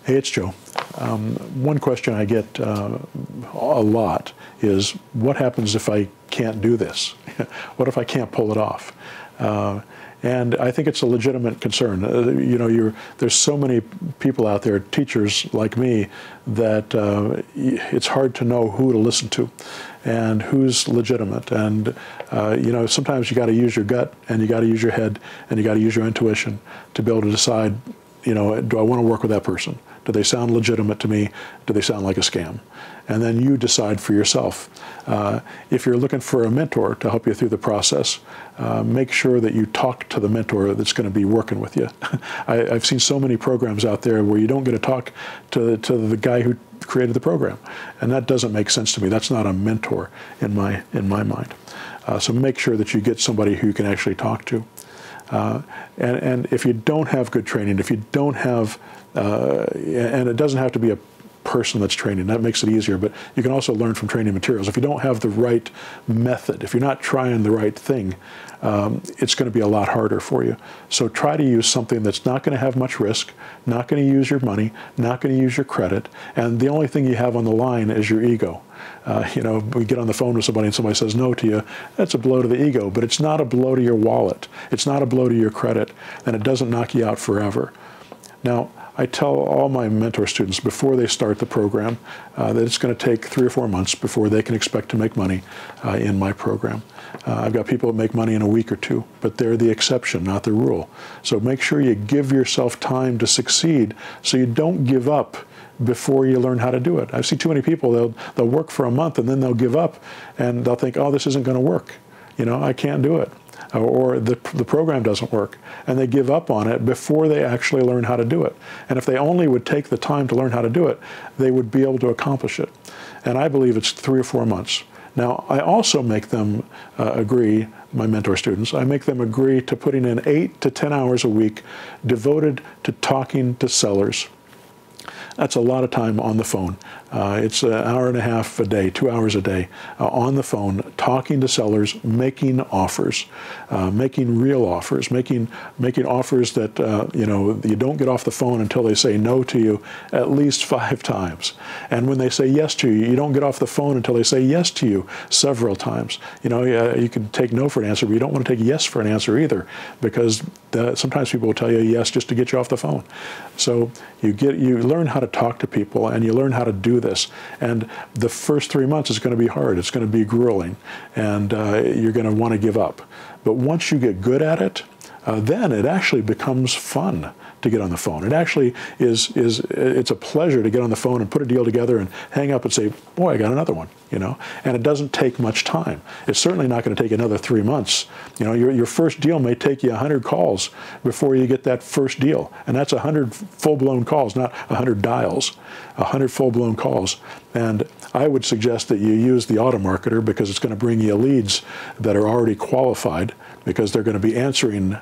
Hey, it's Joe. One question I get a lot is, what happens if I can't do this? What if I can't pull it off? And I think it's a legitimate concern. There's so many people out there, teachers like me, that it's hard to know who to listen to and who's legitimate. And sometimes you got to use your gut, and you got to use your head, and you got to use your intuition to be able to decide, do I want to work with that person? Do they sound legitimate to me? Do they sound like a scam? And then you decide for yourself. If you're looking for a mentor to help you through the process, make sure that you talk to the mentor that's going to be working with you. I've seen so many programs out there where you don't get to talk to the guy who created the program, and that doesn't make sense to me. That's not a mentor in my mind. So make sure that you get somebody who you can actually talk to. And if you don't have good training, if you don't have, and it doesn't have to be a person that's training, that makes it easier, but you can also learn from training materials. If you don't have the right method, if you're not trying the right thing, it's going to be a lot harder for you. So try to use something that's not going to have much risk, not going to use your money, not going to use your credit, and the only thing you have on the line is your ego. We get on the phone with somebody and somebody says no to you, that's a blow to the ego, but it's not a blow to your wallet. It's not a blow to your credit, and it doesn't knock you out forever. Now, I tell all my mentor students before they start the program that it's going to take 3 or 4 months before they can expect to make money in my program. I've got people that make money in a week or 2, but they're the exception, not the rule. So make sure you give yourself time to succeed so you don't give up before you learn how to do it. I've seen too many people, they'll work for a month and then they'll give up and they'll think, oh, this isn't going to work. I can't do it. Or the program doesn't work, and they give up on it before they actually learn how to do it. And if they only would take the time to learn how to do it, they would be able to accomplish it. And I believe it's 3 or 4 months. Now, I also make them agree, my mentor students, I make them agree to putting in 8 to 10 hours a week devoted to talking to sellers. That's a lot of time on the phone. It's an hour and a half a day, 2 hours a day on the phone, talking to sellers, making offers, making real offers, making offers that you don't get off the phone until they say no to you at least 5 times. And when they say yes to you, you don't get off the phone until they say yes to you several times. You can take no for an answer, but you don't want to take yes for an answer either, because sometimes people will tell you yes just to get you off the phone. So you learn how to talk to people, and you learn how to do this. And the first 3 months is going to be hard. It's going to be grueling, and you're going to want to give up. But once you get good at it, then it actually becomes fun to get on the phone. It actually it's a pleasure to get on the phone and put a deal together and hang up and say, boy, I got another one, And it doesn't take much time. It's certainly not going to take another 3 months. Your first deal may take you 100 calls before you get that first deal. And that's 100 full-blown calls, not 100 dials, 100 full-blown calls. And I would suggest that you use the auto-marketer, because it's going to bring you leads that are already qualified, because they're going to be answering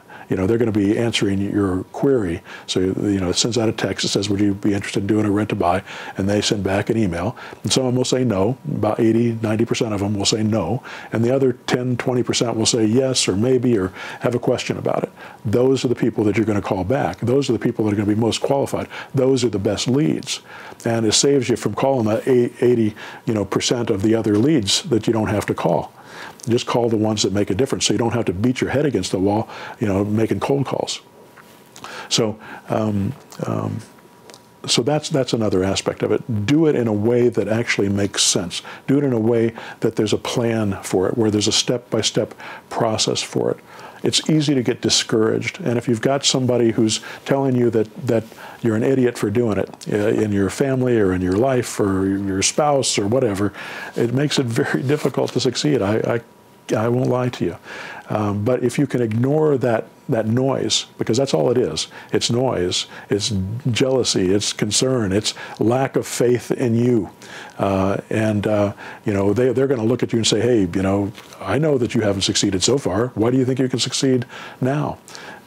your query. So, it sends out a text that says, would you be interested in doing a rent-to-buy? And they send back an email. And some of them will say no. About 80, 90% of them will say no. And the other 10, 20% will say yes or maybe or have a question about it. Those are the people that you're going to call back. Those are the people that are going to be most qualified. Those are the best leads. And it saves you from calling that 80% of the other leads that you don't have to call. Just call the ones that make a difference, so you don't have to beat your head against the wall, making cold calls. So, so that's another aspect of it. Do it in a way that actually makes sense. Do it in a way that there's a plan for it, where there's a step-by-step process for it. It's easy to get discouraged, and if you've got somebody who's telling you that you're an idiot for doing it in your family or in your life or your spouse or whatever, it makes it very difficult to succeed. I won't lie to you. But if you can ignore that noise, because that's all it is. It's noise, it's jealousy, it's concern, it's lack of faith in you. They're going to look at you and say, hey, I know that you haven't succeeded so far. Why do you think you can succeed now?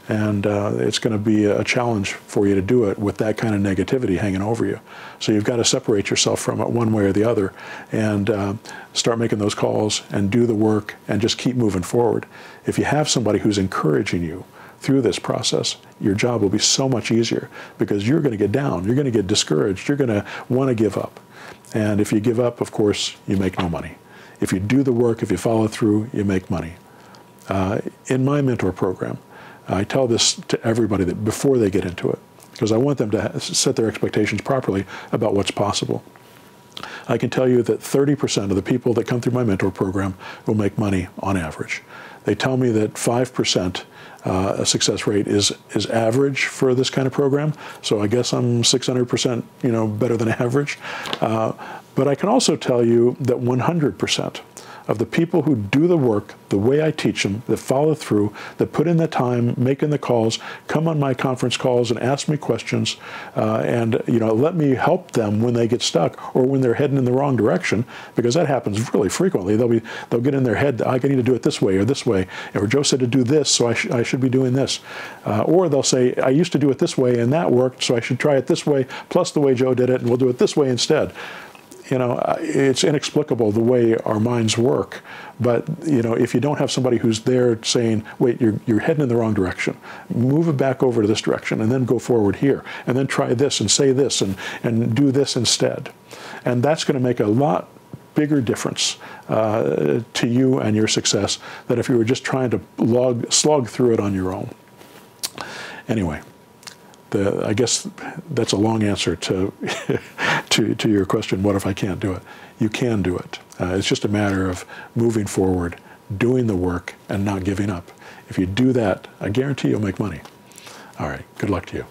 And it's going to be a challenge for you to do it with that kind of negativity hanging over you. So you've got to separate yourself from it one way or the other, and start making those calls and do the work and just keep moving forward. If you have somebody who's encouraging you, through this process, your job will be so much easier because you're going to get down, you're going to get discouraged, you're going to want to give up. And if you give up, of course, you make no money. If you do the work, if you follow through, you make money. In my mentor program, I tell this to everybody that before they get into it, because I want them to set their expectations properly about what's possible. I can tell you that 30% of the people that come through my mentor program will make money on average. They tell me that 5% a success rate is average for this kind of program. So I guess I'm 600%, better than average. But I can also tell you that 100% of the people who do the work the way I teach them, that follow through, that put in the time, making the calls, come on my conference calls and ask me questions, and let me help them when they get stuck or when they're heading in the wrong direction, because that happens really frequently. They'll get in their head, I need to do it this way, or Joe said to do this, so I should be doing this. Or they'll say, I used to do it this way and that worked, so I should try it this way, plus the way Joe did it, and we'll do it this way instead. It's inexplicable the way our minds work, but if you don't have somebody who's there saying, wait, you're heading in the wrong direction, move it back over to this direction and then go forward here, and then try this and say this and do this instead. And that's going to make a lot bigger difference to you and your success than if you were just trying to slog through it on your own. Anyway, I guess that's a long answer to to your question, what if I can't do it? You can do it. It's just a matter of moving forward, doing the work, and not giving up. If you do that, I guarantee you'll make money. All right, good luck to you.